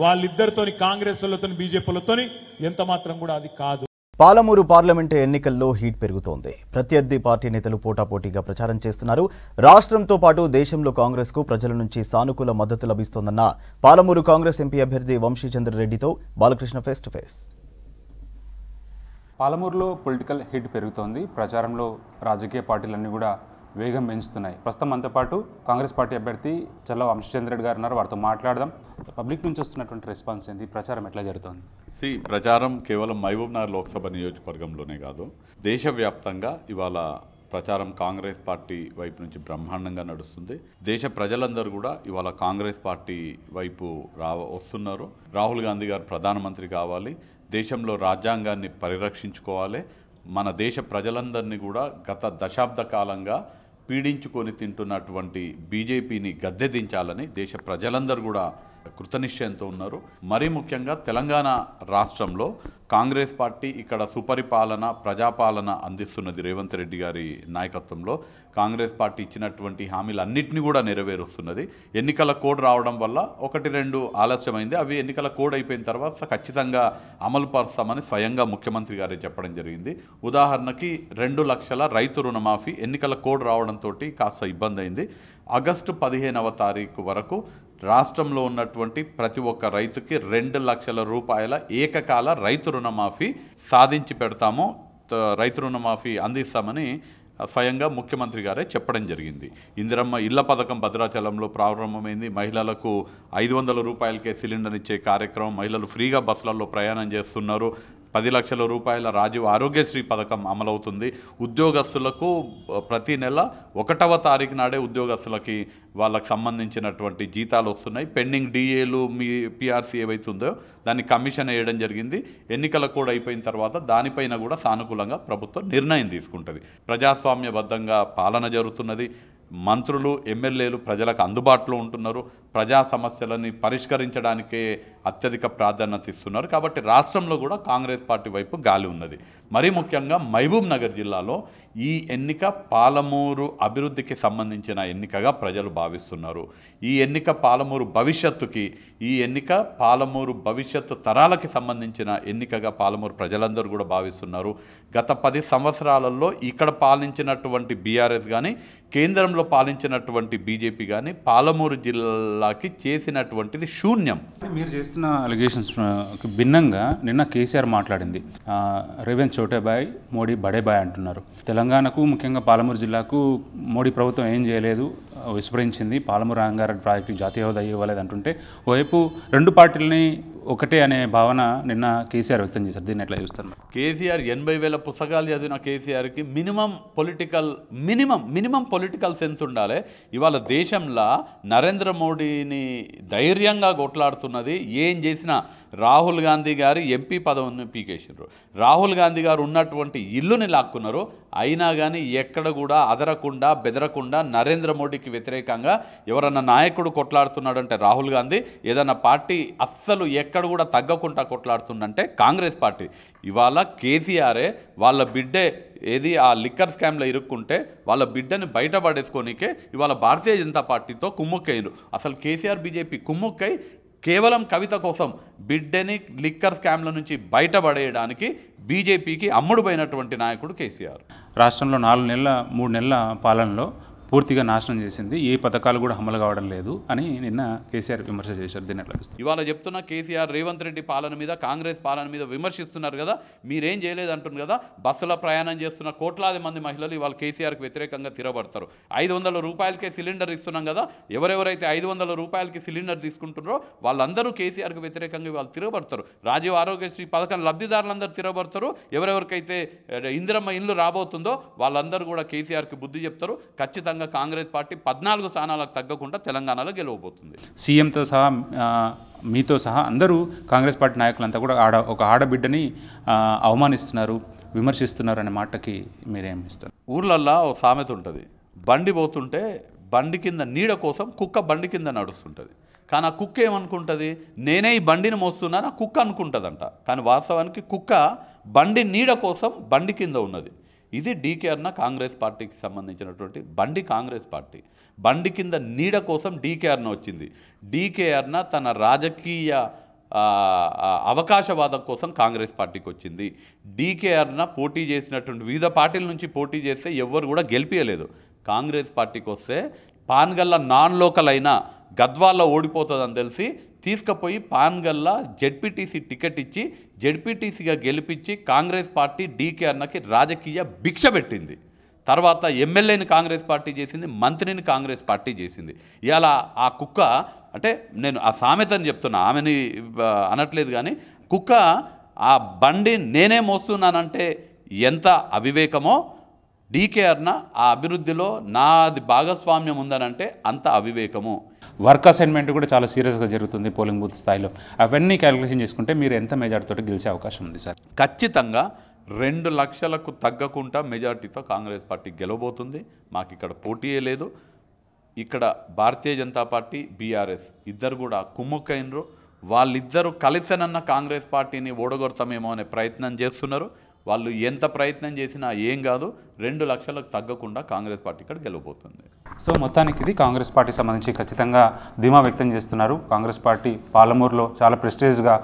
వాళ్ళిద్దరితోని, కాంగ్రెస్ వాళ్ళతో బీజేపీలతోని ఎంత మాత్రం కూడా అది కాదు. పాలమూరు పార్లమెంటు ఎన్నికల్లో హీట్ పెరుగుతోంది. ప్రత్యర్థి పార్టీ నేతలు పోటాపోటీగా ప్రచారం చేస్తున్నారు. రాష్ట్రంతో పాటు దేశంలో కాంగ్రెస్కు ప్రజల నుంచి సానుకూల మద్దతు లభిస్తోందన్న పాలమూరు కాంగ్రెస్ ఎంపీ అభ్యర్థి వంశీచంద్ర రెడ్డితో బాలకృష్ణ ఫేస్ టు ఫేస్. పాలమూరులో పొలిటికల్ హిట్ పెరుగుతోంది. ప్రచారంలో రాజకీయ పార్టీలన్నీ కూడా వేగం పెంచుతున్నాయి. ప్రస్తుతం మనతో పాటు కాంగ్రెస్ పార్టీ అభ్యర్థి చల్లా వంశీచంద్ర రెడ్డి గారు ఉన్నారు. వారితో మాట్లాడదాం. పబ్లిక్ నుంచి వస్తున్నటువంటి రెస్పాన్స్ ఏంటి? ప్రచారం ఎట్లా జరుగుతోంది? ప్రచారం కేవలం మహబూబ్నగర్ లోక్సభ నియోజకవర్గంలోనే కాదు, దేశవ్యాప్తంగా ఇవాళ ప్రచారం కాంగ్రెస్ పార్టీ వైపు నుంచి బ్రహ్మాండంగా నడుస్తుంది. దేశ ప్రజలందరూ కూడా ఇవాళ కాంగ్రెస్ పార్టీ వైపు వస్తున్నారు. రాహుల్ గాంధీ గారు ప్రధానమంత్రి కావాలి, దేశంలో రాజ్యాంగాన్ని పరిరక్షించుకోవాలి, మన దేశ ప్రజలందరినీ కూడా గత దశాబ్ద కాలంగా పీడించుకొని తింటున్నటువంటి బీజేపీని గద్దెదించాలని దేశ ప్రజలందరూ కూడా కృతనిశ్చయంతో ఉన్నారు. మరీ ముఖ్యంగా తెలంగాణ రాష్ట్రంలో కాంగ్రెస్ పార్టీ ఇక్కడ సుపరిపాలన, ప్రజాపాలన అందిస్తున్నది. రేవంత్ రెడ్డి గారి నాయకత్వంలో కాంగ్రెస్ పార్టీ ఇచ్చినటువంటి హామీలన్నింటినీ కూడా నెరవేరుస్తున్నది. ఎన్నికల కోడ్ రావడం వల్ల 1-2 ఆలస్యమైంది. అవి ఎన్నికల కోడ్ అయిపోయిన తర్వాత ఖచ్చితంగా అమలు పరుస్తామని స్వయంగా ముఖ్యమంత్రి గారే చెప్పడం జరిగింది. ఉదాహరణకి 2 లక్షల రైతు రుణమాఫీ ఎన్నికల కోడ్ రావడంతో కాస్త ఇబ్బంది అయింది. ఆగస్టు 15వ తారీఖు వరకు రాష్ట్రంలో ఉన్నటువంటి ప్రతి ఒక్క రైతుకి 2 లక్షల రూపాయల ఏకకాల రైతు రుణమాఫీ సాధించి పెడతాము, రైతు రుణమాఫీ అందిస్తామని స్వయంగా ముఖ్యమంత్రి గారే చెప్పడం జరిగింది. ఇందిరమ్మ ఇళ్ల పథకం భద్రాచలంలో ప్రారంభమైంది. మహిళలకు 500 రూపాయలకే సిలిండర్ ఇచ్చే కార్యక్రమం, మహిళలు ఫ్రీగా బస్సులలో ప్రయాణం చేస్తున్నారు. 10 లక్షల రూపాయల రాజీవ్ ఆరోగ్యశ్రీ పథకం అమలవుతుంది. ఉద్యోగస్తులకు ప్రతి నెల 1వ తారీఖు నాడే ఉద్యోగస్తులకి వాళ్ళకి సంబంధించినటువంటి జీతాలు వస్తున్నాయి. పెండింగ్ డిఏలు, మీ పిఆర్సీ ఏవైతుందో దాన్ని కమిషన్ వేయడం జరిగింది. ఎన్నికల కోడ్ అయిపోయిన తర్వాత దానిపైన కూడా సానుకూలంగా ప్రభుత్వం నిర్ణయం తీసుకుంటుంది. ప్రజాస్వామ్యబద్ధంగా పాలన జరుగుతున్నది. మంత్రులు, ఎమ్మెల్యేలు ప్రజలకు అందుబాటులో ఉంటున్నారు. ప్రజా సమస్యలని పరిష్కరించడానికే అత్యధిక ప్రాధాన్యత ఇస్తున్నారు. కాబట్టి రాష్ట్రంలో కూడా కాంగ్రెస్ పార్టీ వైపు గాలి ఉన్నది. మరీ ముఖ్యంగా మహబూబ్ నగర్ జిల్లాలో ఈ ఎన్నిక పాలమూరు అభివృద్ధికి సంబంధించిన ఎన్నికగా ప్రజలు భావిస్తున్నారు. ఈ ఎన్నిక పాలమూరు భవిష్యత్తుకి, ఈ ఎన్నిక పాలమూరు భవిష్యత్తు తరాలకి సంబంధించిన ఎన్నికగా పాలమూరు ప్రజలందరూ కూడా భావిస్తున్నారు. గత 10 సంవత్సరాలలో ఇక్కడ పాలించినటువంటి బీఆర్ఎస్ కానీ, కేంద్రంలో పాలించినటువంటి బీజేపీ కానీ పాలమూరు జిల్లాకి చేసినటువంటిది శూన్యం. మీరు చేస్తున్న అలిగేషన్స్ భిన్నంగా నిన్న కేసీఆర్ మాట్లాడింది. రేవంత్ చోటే బాయ్, మోడీ బడే బాయ్ అంటున్నారు. తెలంగాణకు ముఖ్యంగా పాలమూరు జిల్లాకు మోడీ ప్రభుత్వం ఏం చేయలేదు, విస్మరించింది. పాలమూరు రంగారెడ్డి ప్రాజెక్టు జాతీయ హోదా ఇవ్వలేదు అంటుంటే ఓవైపు 2 పార్టీలని ఒకటే అనే భావన నిన్న కేసీఆర్ వ్యక్తం చేశారు. దీన్ని ఎట్లా చూస్తారు? కేసీఆర్ 80,000 పుస్తకాలు చదివిన కేసీఆర్కి మినిమం పొలిటికల్ సెన్స్ ఉండాలి. ఇవాళ దేశంలో నరేంద్ర మోడీని ధైర్యంగా కొట్లాడుతున్నది. ఏం చేసినా రాహుల్ గాంధీ గారి ఎంపీ పదవిని పీకేసారు, రాహుల్ గాంధీ గారు ఉన్నటువంటి ఇల్లుని లాక్కున్నారు. అయినా కానీ ఎక్కడ కూడా అదరకుండా బెదరకుండా నరేంద్ర మోడీకి వ్యతిరేకంగా ఎవరన్నా నాయకుడు కొట్లాడుతున్నాడంటే రాహుల్ గాంధీ, ఏదన్నా పార్టీ అస్సలు ఎక్కడ కూడా తగ్గకుండా కొట్లాడుతుందంటే కాంగ్రెస్ పార్టీ. ఇవాళ కేసీఆరే వాళ్ళ బిడ్డే ఏది ఆ లిక్కర్ స్కామ్లో ఇరుక్కుంటే వాళ్ళ బిడ్డని బయటపడేసుకోనికే ఇవాళ భారతీయ జనతా పార్టీతో కుమ్ముక్కయ్యారు. అసలు కేసీఆర్ బీజేపీ కుమ్ముక్కై కేవలం కవిత కోసం బిడ్డని లిక్కర్ స్కామ్ల నుంచి బయటపడేయడానికి బీజేపీకి అమ్ముడుపోయినటువంటి నాయకుడు కేసీఆర్. రాష్ట్రంలో 4 నెలల 3 నెలల పాలనలో పూర్తిగా నాశనం చేసింది, ఏ పథకాలు కూడా అమలు కావడం లేదు అని నిన్న కేసీఆర్ విమర్శ చేశారు. దీన్ని ఎట్లా చూస్తారు? ఇవాళ చెప్తున్న కేసీఆర్ రేవంత్ రెడ్డి పాలన మీద, కాంగ్రెస్ పాలన మీద విమర్శిస్తున్నారు కదా, మీరేం చేయలేదు అంటున్నారు కదా. బస్సులో ప్రయాణం చేస్తున్న కోట్లాది మంది మహిళలు ఇవాళ కేసీఆర్కి వ్యతిరేకంగా తిరగబడతారు. 500 రూపాయలకే సిలిండర్ ఇస్తున్నాం కదా, ఎవరెవరైతే 500 రూపాయలకి సిలిండర్ తీసుకుంటున్నారో వాళ్ళందరూ కేసీఆర్కి వ్యతిరేకంగా వాళ్ళు తిరగబడతారు. రాజీవ్ ఆరోగ్యశ్రీ పథకం లబ్ధిదారులందరూ తిరగబడతారు. ఎవరెవరికైతే ఇందిరమ్మ ఇల్లు రాబోతుందో వాళ్ళందరూ కూడా కేసీఆర్కి బుద్ధి చెప్తారు. ఖచ్చితంగా కాంగ్రెస్ పార్టీ 14 స్థానాలకు తగ్గకుండా తెలంగాణలో గెలవబోతుంది. సీఎంతో సహా మీతో సహా అందరూ కాంగ్రెస్ పార్టీ నాయకులంతా కూడా ఒక ఆడబిడ్డని అవమానిస్తున్నారు, విమర్శిస్తున్నారు అనే మాటకి మీరేం ఇస్తారు? ఊర్లల్లో ఓ సామెత ఉంటుంది, బండి పోతుంటే బండి కింద నీడ కోసం కుక్క బండి కింద నడుస్తుంటుంది. కానీ ఆ కుక్క ఏమనుకుంటుంది, నేనే ఈ బండిని మోస్తున్నాను, ఆ కుక్క అనుకుంటుందంట. కానీ వాస్తవానికి కుక్క బండి నీడ కోసం బండి కింద ఉన్నది. ఇది డీకేఆర్న కాంగ్రెస్ పార్టీకి సంబంధించినటువంటి బండి. కాంగ్రెస్ పార్టీ బండి కింద నీడ కోసం డీకేఆర్న వచ్చింది. డీకేఆర్న తన రాజకీయ అవకాశవాదం కోసం కాంగ్రెస్ పార్టీకి వచ్చింది. డీకేఆర్న పోటీ చేసినటువంటి వివిధ పార్టీల నుంచి పోటీ చేస్తే ఎవ్వరు కూడా గెలిపించలేదు. కాంగ్రెస్ పార్టీకి వస్తే పాన్గల్ల నాన్ లోకల్ అయినా గద్వాల్లో ఓడిపోతుందని తెలిసి తీసుకుపోయి పాన్గల్లా జెడ్పీటీసీ టికెట్ ఇచ్చి జెడ్పీటీసీగా గెలిపించి కాంగ్రెస్ పార్టీ డీకే అన్నకి రాజకీయ భిక్ష పెట్టింది. తర్వాత ఎమ్మెల్యేని కాంగ్రెస్ పార్టీ చేసింది, మంత్రిని కాంగ్రెస్ పార్టీ చేసింది. ఇవాళ ఆ కుక్క అంటే నేను ఆ సామెతని చెప్తున్నా, ఆమెని అనట్లేదు, కానీ కుక్క ఆ బండి నేనే మోస్తున్నానంటే ఎంత అవివేకమో, డీకే అన్న ఆ అభివృద్ధిలో నాది భాగస్వామ్యం ఉందనంటే అంత అవివేకము. వర్క్ అసైన్మెంట్ కూడా చాలా సీరియస్గా జరుగుతుంది పోలింగ్ బూత్ స్థాయిలో. అవన్నీ క్యాలిక్యులేషన్ చేసుకుంటే మీరు ఎంత మెజార్టీతో గెలిచే అవకాశం ఉంది సార్? ఖచ్చితంగా 2 లక్షలకు తగ్గకుండా మెజార్టీతో కాంగ్రెస్ పార్టీ గెలవబోతుంది. మాకు ఇక్కడ పోటీయే లేదు. ఇక్కడ భారతీయ జనతా పార్టీ, బీఆర్ఎస్ ఇద్దరు కూడా కుమ్ముక్కైనరు. వాళ్ళిద్దరూ కలిసనన్న కాంగ్రెస్ పార్టీని ఓడగొడతామేమో అనే ప్రయత్నం చేస్తున్నారు. వాళ్ళు ఎంత ప్రయత్నం చేసినా ఏం కాదు, 2 లక్షలకు తగ్గకుండా కాంగ్రెస్ పార్టీ ఇక్కడ గెలవబోతుంది. సో మొత్తానికి ఇది కాంగ్రెస్ పార్టీకి సంబంధించి ఖచ్చితంగా ధీమా వ్యక్తం చేస్తున్నారు. కాంగ్రెస్ పార్టీ పాలమూరులో చాలా ప్రెస్టీజ్గా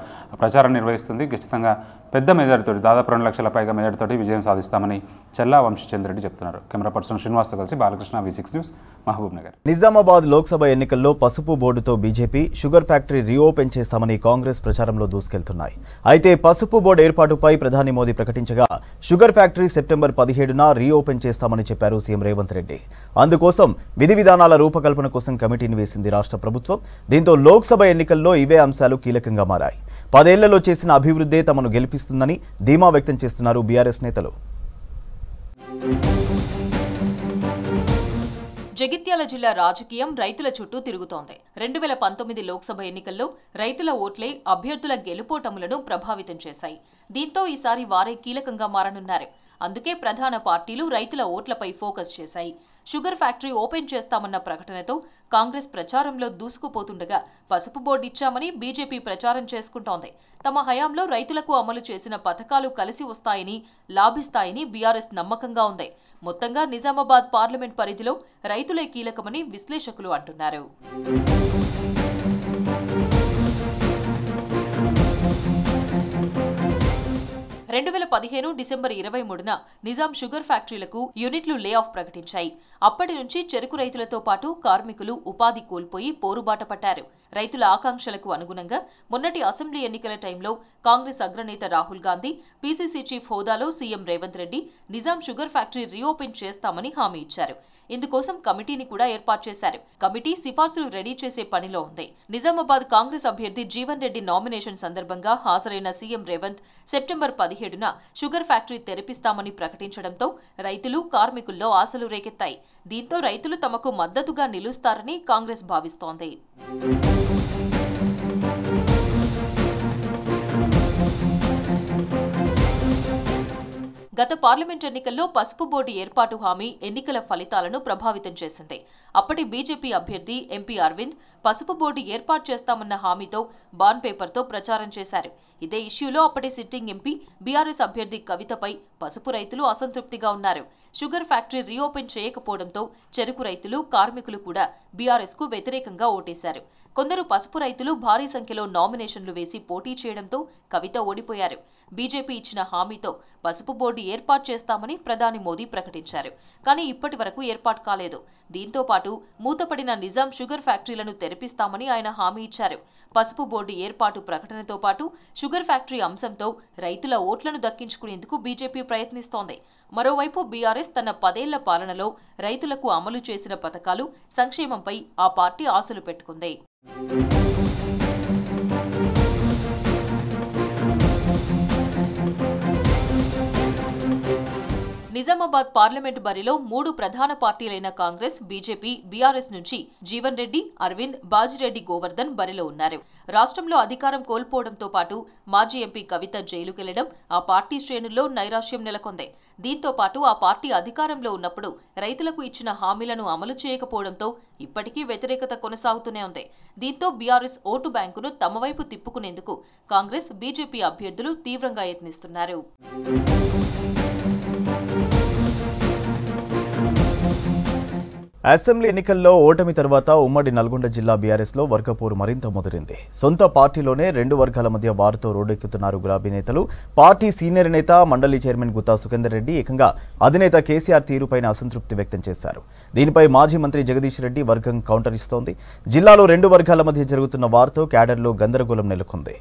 ప్రచారం నిర్వహిస్తుంది. ఖచ్చితంగా పెద్ద మెజారిటీతో, దాదాపు 2 లక్షల పైగా మెజారిటీతో విజయం సాధిస్తామని చెల్లా వంశీచంద్రెడ్డి చెప్తున్నారు. కెమెరా పర్సన్ శ్రీనివాస్తో కలిసి బాలకృష్ణ, V6 న్యూస్, మహబూబ్ నగర్. నిజామాబాద్ లోక్సభ ఎన్నికల్లో పసుపు బోర్డుతో బీజేపీ షుగర్ ఫ్యాక్టరీ రీఓపెన్ చేస్తామని కాంగ్రెస్ ప్రచారంలో దూసుకెళ్తున్నాయి. అయితే పసుపు బోర్డు ఏర్పాటుపై ప్రధాని మోదీ ప్రకటించగా షుగర్ ఫ్యాక్టరీ సెప్టెంబర్ 17న రీఓపెన్ చేస్తామని చెప్పారు సీఎం రేవంత్ రెడ్డి. అందుకోసం విధి విధానాల రూపకల్పన కోసం కమిటీని వేసింది రాష్ట్ర ప్రభుత్వం. దీంతో లోక్సభ ఎన్నికల్లో ఇవే అంశాలు కీలకంగా మారాయి. 10 ఏళ్లలో చేసిన అభివృద్ధే తమను గెలిపిస్తుందని ధీమా వ్యక్తం చేస్తున్నారు బీఆర్ఎస్ నేతలు. జగిత్యాల జిల్లా రాజకీయం రైతుల చుట్టూ తిరుగుతోంది. 2019 లోక్సభ ఎన్నికల్లో రైతుల ఓట్లే అభ్యర్థుల గెలుపోటములను ప్రభావితం చేశాయి. దీంతో ఈసారి వారే కీలకంగా మారనున్నారు. అందుకే ప్రధాన పార్టీలు రైతుల ఓట్లపై ఫోకస్ చేశాయి. షుగర్ ఫ్యాక్టరీ ఓపెన్ చేస్తామన్న ప్రకటనతో కాంగ్రెస్ ప్రచారంలో దూసుకుపోతుండగా పసుపు బోర్డు ఇచ్చామని బీజేపీ ప్రచారం చేసుకుంటోంది. తమ హయాంలో రైతులకు అమలు చేసిన పథకాలు కలిసి వస్తాయని, లాభిస్తాయని బీఆర్ఎస్ నమ్మకంగా ఉంది. మొత్తంగా నిజామాబాద్ పార్లమెంట్ పరిధిలో రైతులే కీలకమని విశ్లేషకులు అంటున్నారు. 2015 డిసెంబర్ 23న నిజాం షుగర్ ఫ్యాక్టరీలకు యూనిట్లు లే ఆఫ్ ప్రకటించాయి. అప్పటి నుంచి చెరుకు రైతులతో పాటు కార్మికులు ఉపాధి కోల్పోయి పోరుబాట పట్టారు. రైతుల ఆకాంక్షలకు అనుగుణంగా మొన్నటి అసెంబ్లీ ఎన్నికల టైంలో కాంగ్రెస్ అగ్రనేత రాహుల్ గాంధీ పీసీసీ చీఫ్ హోదాలో CM Revanth Reddy Nizam sugar factory reopen చేస్తామని హామీ ఇచ్చారు. ఇందుకోసం కమిటీని కూడా ఏర్పాటు చేశారు. కమిటీ సిఫార్సులు రెడీ చేసే పనిలో ఉంది. నిజామాబాద్ కాంగ్రెస్ అభ్యర్థి జీవన్ రెడ్డి నామినేషన్ సందర్భంగా హాజరైన సీఎం రేవంత్ సెప్టెంబర్ 17న షుగర్ ఫ్యాక్టరీ తెరిపిస్తామని ప్రకటించడంతో రైతులు, కార్మికుల్లో ఆశలు రేకెత్తాయి. దీంతో రైతులు తమకు మద్దతుగా నిలుస్తారని కాంగ్రెస్ భావిస్తోంది. గత పార్లమెంట్ ఎన్నికల్లో పసుపు బోర్డు ఏర్పాటు హామీ ఎన్నికల ఫలితాలను ప్రభావితం చేసింది. అప్పటి బీజేపీ అభ్యర్థి ఎంపీ అరవింద్ పసుపు బోర్డు ఏర్పాటు చేస్తామన్న హామీతో బాండ్ పేపర్తో ప్రచారం చేశారు. ఇదే ఇష్యూలో అప్పటి సిట్టింగ్ ఎంపీ బీఆర్ఎస్ అభ్యర్థి కవితపై పసుపు రైతులు అసంతృప్తిగా ఉన్నారు. షుగర్ ఫ్యాక్టరీ రీఓపెన్ చేయకపోవడంతో చెరుకు రైతులు, కార్మికులు కూడా బీఆర్ఎస్కు వ్యతిరేకంగా ఓటేశారు. కొందరు పసుపు రైతులు భారీ సంఖ్యలో నామినేషన్లు వేసి పోటీ చేయడంతో కవిత ఓడిపోయారు. బీజేపీ ఇచ్చిన హామీతో పసుపు బోర్డు ఏర్పాటు చేస్తామని ప్రధాని మోదీ ప్రకటించారు. కానీ ఇప్పటి వరకు ఏర్పాటు కాలేదు. దీంతో పాటు మూతపడిన నిజాం షుగర్ ఫ్యాక్టరీలను తెరిపిస్తామని ఆయన హామీ ఇచ్చారు. పసుపు బోర్డు ఏర్పాటు ప్రకటనతో పాటు షుగర్ ఫ్యాక్టరీ అంశంతో రైతుల ఓట్లను దక్కించుకునేందుకు బీజేపీ ప్రయత్నిస్తోంది. మరోవైపు బీఆర్ఎస్ తన 10 ఏళ్ల పాలనలో రైతులకు అమలు చేసిన పథకాలు, సంక్షేమంపై ఆ పార్టీ ఆశలు పెట్టుకుంది. నిజామాబాద్ పార్లమెంటు బరిలో 3 ప్రధాన పార్టీలైన కాంగ్రెస్, బీజేపీ, బీఆర్ఎస్ నుంచి జీవన్ రెడ్డి, అరవింద్, బాజిరెడ్డి గోవర్ధన్ బరిలో ఉన్నారు. రాష్ట్రంలో అధికారం కోల్పోవడంతో పాటు మాజీ ఎంపీ కవిత జైలుకెళ్లడం ఆ పార్టీ శ్రేణుల్లో నైరాశ్యం నెలకొంది. దీంతో పాటు ఆ పార్టీ అధికారంలో ఉన్నప్పుడు రైతులకు ఇచ్చిన హామీలను అమలు చేయకపోవడంతో ఇప్పటికీ వ్యతిరేకత కొనసాగుతూనే ఉంది. దీంతో బీఆర్ఎస్ ఓటు బ్యాంకును తమ వైపు తిప్పుకునేందుకు కాంగ్రెస్, బీజేపీ అభ్యర్థులు తీవ్రంగా యత్నిస్తున్నారు. అసెంబ్లీ ఎన్నికల్లో ఓటమి తర్వాత ఉమ్మడి నల్గొండ జిల్లా బీఆర్ఎస్లో వర్గపోరు మరింత ముదిరింది. సొంత పార్టీలోనే రెండు వర్గాల మధ్య వారితో రోడ్డెక్కుతున్నారు గులాబీ నేతలు. పార్టీ సీనియర్ నేత మండలి చైర్మన్ గుత్తా సుఖేందర్ రెడ్డి ఏకంగా అధినేత కేసీఆర్ తీరుపైన అసంతృప్తి వ్యక్తం చేశారు. దీనిపై మాజీ మంత్రి జగదీష్ రెడ్డి వర్గం కౌంటర్ ఇస్తోంది. జిల్లాలో రెండు వర్గాల మధ్య జరుగుతున్న వారితో క్యాడర్లో గందరగోళం నెలకొంది.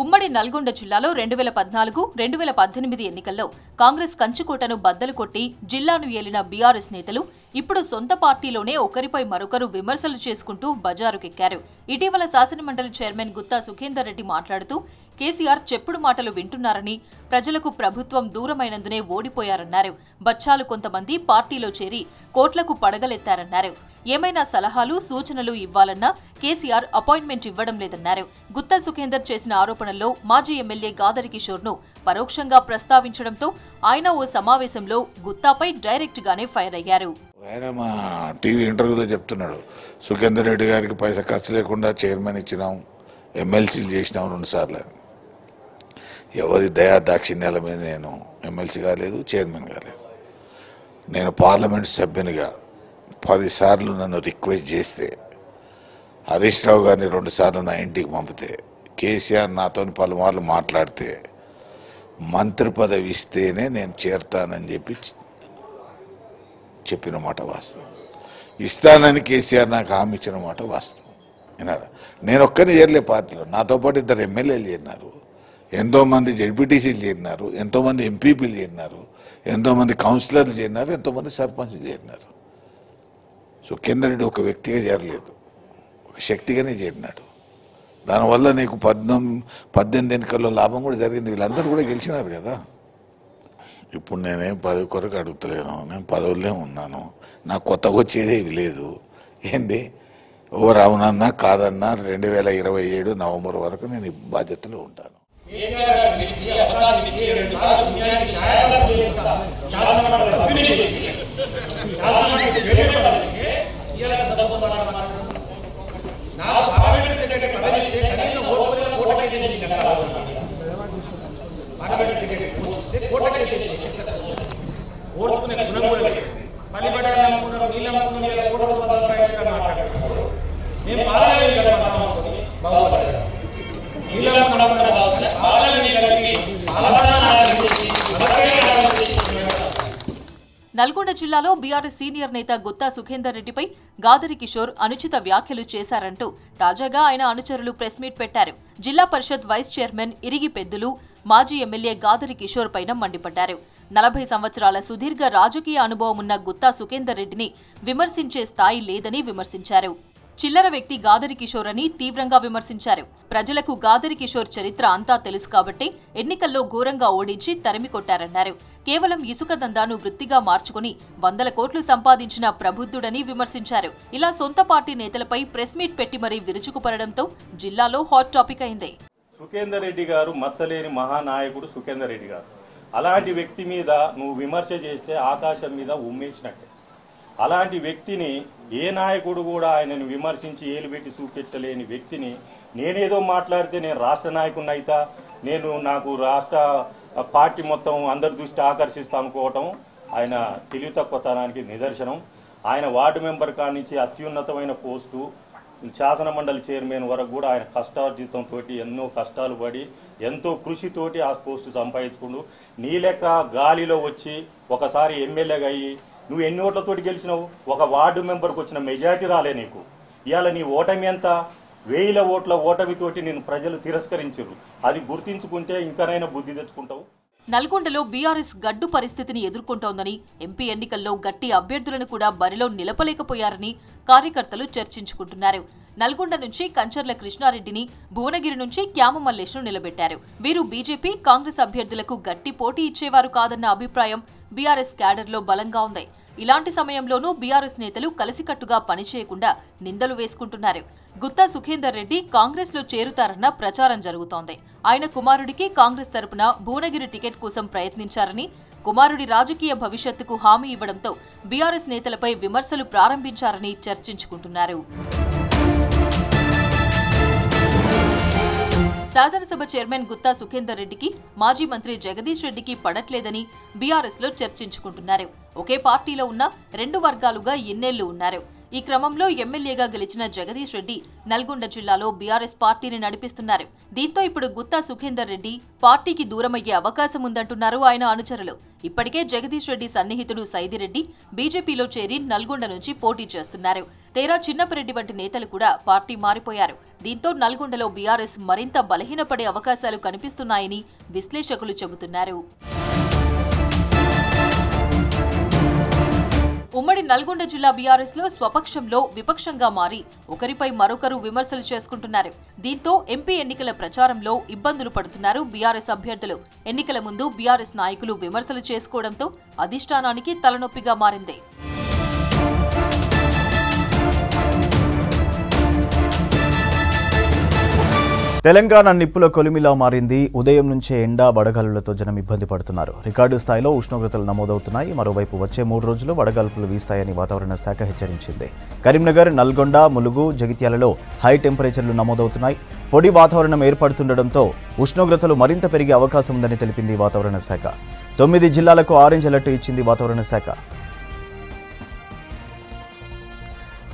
ఉమ్మడి నల్గొండ జిల్లాలో 2014-2018 ఎన్నికల్లో కాంగ్రెస్ కంచుకోటను బద్దలు కొట్టి జిల్లాను ఏలిన బీఆర్ఎస్ నేతలు ఇప్పుడు సొంత పార్టీలోనే ఒకరిపై మరొకరు విమర్శలు చేసుకుంటూ బజారుకెక్కారు. ఇటీవల శాసనమండలి చైర్మన్ గుత్తా సుఖేందర్ రెడ్డి మాట్లాడుతూ కేసీఆర్ చెప్పుడు మాటలు వింటున్నారని, ప్రజలకు ప్రభుత్వం దూరమైనందునే ఓడిపోయారన్నారు. బచ్చాలు కొంతమంది పార్టీలో చేరి కోట్లకు పడగలెత్తారన్నారు. ఏమైనా సలహాలు సూచనలు ఇవ్వాలన్నా కేసీఆర్ అపాయింట్మెంట్ ఇవ్వడం లేదన్నారు. గుత్తా సుఖేందర్ చేసిన ఆరోపణల్లో మాజీ ఎమ్మెల్యే గాదరి కిషోర్ను పరోక్షంగా ప్రస్తావించడంతో ఆయన ఓ సమావేశంలో గుత్తాపై డైరెక్ట్ గానే ఫైర్ అయ్యారు. ఆయన మా టీవీ ఇంటర్వ్యూలో చెప్తున్నాడు, సుఖేందర్ రెడ్డి గారికి పైసా ఖర్చు లేకుండా చైర్మన్ ఇచ్చినాం, ఎమ్మెల్సీలు చేసినాం 2 సార్లు. ఎవరి దయా దాక్షిణ్యాల మీద నేను ఎమ్మెల్సీ కాలేదు, చైర్మన్ కాలేదు. నేను పార్లమెంట్ సభ్యునిగా 10 సార్లు నన్ను రిక్వెస్ట్ చేస్తే, హరీష్ రావు గారిని 2 సార్లు నా ఇంటికి పంపితే, కేసీఆర్ నాతో పలుమార్లు మాట్లాడితే మంత్రి పదవి ఇస్తేనే నేను చేరతానని చెప్పిన మాట వాస్తవం. ఇస్తానని కేసీఆర్ నాకు హామీ ఇచ్చిన మాట వాస్తవం. విన్నారా? నేను ఒక్కరిని చేరలే పార్టీలో, నాతో పాటు 2 ఎమ్మెల్యేలు చేరినారు, ఎంతోమంది జడ్పీటీసీలు చేరినారు, ఎంతోమంది ఎంపీపీలు చేరినారు, ఎంతోమంది కౌన్సిలర్లు చేరినారు, ఎంతోమంది సర్పంచ్లు చేరినారు. సుఖేందర్ రెడ్డి ఒక వ్యక్తిగా చేరలేదు, ఒక శక్తిగానే చేరినాడు. దానివల్ల నీకు 18 ఎన్నికల్లో లాభం కూడా జరిగింది. వీళ్ళందరూ కూడా గెలిచినారు కదా. ఇప్పుడు నేనేం పదవి కొరకు అడుగుతలేను, నేను పదవులే ఉన్నాను, నాకు కొత్తగా వచ్చేదేవి లేదు. ఏంది ఎవరు అవునన్నా కాదన్నా 2027 నవంబర్ వరకు నేను ఈ బాధ్యతలో ఉంటాను. నల్గొండ జిల్లాలో బీఆర్ఎస్ సీనియర్ నేత గుత్తా సుఖేందర్ రెడ్డిపై గాదరి కిషోర్ అనుచిత వ్యాఖ్యలు చేశారంటూ తాజాగా ఆయన అనుచరులు ప్రెస్ మీట్ పెట్టారు. జిల్లా పరిషత్ వైస్ చైర్మన్ ఇరిగి పెద్దులు మాజీ ఎమ్మెల్యే గాదరి కిషోర్ పైన మండిపడ్డారు. 40 సంవత్సరాల సుదీర్ఘ రాజకీయ అనుభవం ఉన్న గుత్తా సుఖేందర్ రెడ్డిని విమర్శించే స్థాయి లేదని విమర్శించారు. చిల్లర వ్యక్తి గాదరి కిషోర్ అని తీవ్రంగా విమర్శించారు. ప్రజలకు గాదరి కిషోర్ చరిత్ర అంతా తెలుసు కాబట్టి ఎన్నికల్లో ఘోరంగా ఓడించి తరిమి కొట్టారన్నారు. కేవలం ఇసుక దందాను వృత్తిగా మార్చుకుని 100 కోట్లు సంపాదించిన ప్రబుద్ధుడని విమర్శించారు. ఇలా సొంత పార్టీ నేతలపై ప్రెస్ మీట్ పెట్టి మరీ విరుచుకుపడడంతో జిల్లాలో హాట్ టాపిక్ అయింది. సుఖేందర్ రెడ్డి గారు మచ్చలేని మహానాయకుడు సుఖేందర్ రెడ్డి గారు. అలాంటి వ్యక్తి మీద నువ్వు విమర్శ చేస్తే ఆకాశం మీద ఉమ్మేసినట్టే. అలాంటి వ్యక్తిని ఏ నాయకుడు కూడా ఆయనను విమర్శించి ఏలుబెట్టి చూపెట్టలేని వ్యక్తిని నేనేదో మాట్లాడితే నేను రాష్ట్ర నాయకుడిని అయితా, నాకు రాష్ట్ర పార్టీ మొత్తం అందరి దృష్టి ఆకర్షిస్తా అనుకోవటం ఆయన తెలివి తక్కువతనానికి నిదర్శనం. ఆయన వార్డు మెంబర్ కానించి అత్యున్నతమైన పోస్టు శాసన మండలి చైర్మన్ వరకు కూడా ఆయన కష్టార్జితంతో ఎన్నో కష్టాలు పడి ఎంతో కృషితోటి ఆ పోస్టు సంపాదించుకుంటూ నీ లెక్క గాలిలో వచ్చి ఒకసారి ఎమ్మెల్యేగా అయ్యి నువ్వు ఎన్ని ఓట్లతోటి గెలిచినావు? ఒక వార్డు మెంబర్కి వచ్చిన మెజారిటీ రాలే నీకు. ఇవాళ నీ ఓటమి ఎంత? 1000 ఓట్ల ఓటమితోటి నేను ప్రజలు తిరస్కరించారు. అది గుర్తించుకుంటే ఇంకనైనా బుద్ధి తెచ్చుకుంటావు. నల్గొండలో బీఆర్ఎస్ గడ్డు పరిస్థితిని ఎదుర్కొంటోందని, ఎంపీ ఎన్నికల్లో గట్టి అభ్యర్థులను కూడా బరిలో నిలపలేకపోయారని కార్యకర్తలు చర్చించుకుంటున్నారు. నల్గొండ నుంచి కంచర్ల కృష్ణారెడ్డిని, భువనగిరి నుంచి క్యామ మల్లేష్ను నిలబెట్టారు. వీరు బీజేపీ, కాంగ్రెస్ అభ్యర్థులకు గట్టి పోటీ ఇచ్చేవారు కాదన్న అభిప్రాయం బీఆర్ఎస్ క్యాడర్లో బలంగా ఉంది. ఇలాంటి సమయంలోనూ బీఆర్ఎస్ నేతలు కలిసికట్టుగా పనిచేయకుండా నిందలు వేసుకుంటున్నారు. గుత్తా సుఖేందర్ రెడ్డి కాంగ్రెస్ లో చేరుతారన్న ప్రచారం జరుగుతోంది. ఆయన కుమారుడికి కాంగ్రెస్ తరపున భువనగిరి టికెట్ కోసం ప్రయత్నించారని, కుమారుడి రాజకీయ భవిష్యత్తుకు హామీ ఇవ్వడంతో బీఆర్ఎస్ నేతలపై విమర్శలు ప్రారంభించారని చర్చించుకుంటున్నారు. శాసనసభ చైర్మన్ గుత్తా సుఖేందర్ రెడ్డికి మాజీ మంత్రి జగదీష్ రెడ్డికి పడట్లేదని బీఆర్ఎస్ లో చర్చించుకుంటున్నారు. ఒకే పార్టీలో ఉన్న 2 వర్గాలుగా ఎన్నేళ్లు ఉన్నారు. ఈ క్రమంలో ఎమ్మెల్యేగా గెలిచిన జగదీష్ రెడ్డి నల్గొండ జిల్లాలో బీఆర్ఎస్ పార్టీని నడిపిస్తున్నారు. దీంతో ఇప్పుడు గుత్తా సుఖేందర్ రెడ్డి పార్టీకి దూరమయ్యే అవకాశం ఉందంటున్నారు ఆయన అనుచరులు. ఇప్పటికే జగదీష్ రెడ్డి సన్నిహితుడు సైదిరెడ్డి బీజేపీలో చేరి నల్గొండ నుంచి పోటీ చేస్తున్నారు. తేరా చిన్నపరెడ్డి వంటి నేతలు కూడా పార్టీ మారిపోయారు. దీంతో నల్గొండలో బీఆర్ఎస్ మరింత బలహీనపడే అవకాశాలు కనిపిస్తున్నాయని విశ్లేషకులు చెబుతున్నారు. ఉమ్మడి నల్గొండ జిల్లా బీఆర్ఎస్ లో స్వపక్షంలో విపక్షంగా మారి ఒకరిపై మరొకరు విమర్శలు చేసుకుంటున్నారు. దీంతో ఎంపీ ఎన్నికల ప్రచారంలో ఇబ్బందులు పడుతున్నారు బీఆర్ఎస్ అభ్యర్థులు. ఎన్నికల ముందు బీఆర్ఎస్ నాయకులు విమర్శలు చేసుకోవడంతో అధిష్టానానికి తలనొప్పిగా మారింది. తెలంగాణ నిప్పుల కొలిమిలా మారింది. ఉదయం నుంచే ఎండ వడగాలులతో జనం ఇబ్బంది పడుతున్నారు. రికార్డు స్థాయిలో ఉష్ణోగ్రతలు నమోదవుతున్నాయి. మరోవైపు వచ్చే 3 రోజులు వడగాల్పులు వీస్తాయని వాతావరణ శాఖ హెచ్చరించింది. కరీంనగర్, నల్గొండ, ములుగు, జగిత్యాలలో హై టెంపరేచర్లు నమోదవుతున్నాయి. పొడి వాతావరణం ఏర్పడుతుండటంతో ఉష్ణోగ్రతలు మరింత పెరిగే అవకాశం ఉందని తెలిపింది వాతావరణ శాఖ. 9 జిల్లాలకు ఆరెంజ్ అలర్ట్ ఇచ్చింది వాతావరణ శాఖ.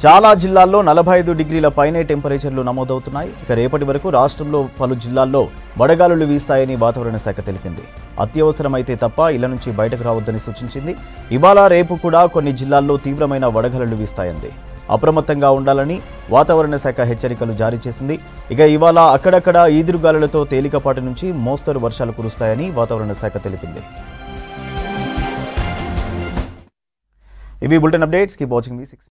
చాలా జిల్లాల్లో 45 డిగ్రీల పైనే టెంపరేచర్లు నమోదవుతున్నాయి. ఇక రేపటి వరకు రాష్ట్రంలో పలు జిల్లాల్లో వడగాలులు వీస్తాయని వాతావరణ శాఖ తెలిపింది. అత్యవసరమైతే తప్ప ఇళ్ల నుంచి బయటకు రావద్దని సూచించింది. ఇవాళ రేపు కూడా కొన్ని జిల్లాల్లో తీవ్రమైన వడగాలులు వీస్తాయంది. అప్రమత్తంగా ఉండాలని వాతావరణ శాఖ హెచ్చరికలు జారీ చేసింది. ఇక ఇవాళ అక్కడక్కడ ఈదురుగాలులతో తేలికపాటి నుంచి మోస్తరు వర్షాలు కురుస్తాయని వాతావరణ శాఖ తెలిపింది. ఇవి bulletin updates. Keep watching V6.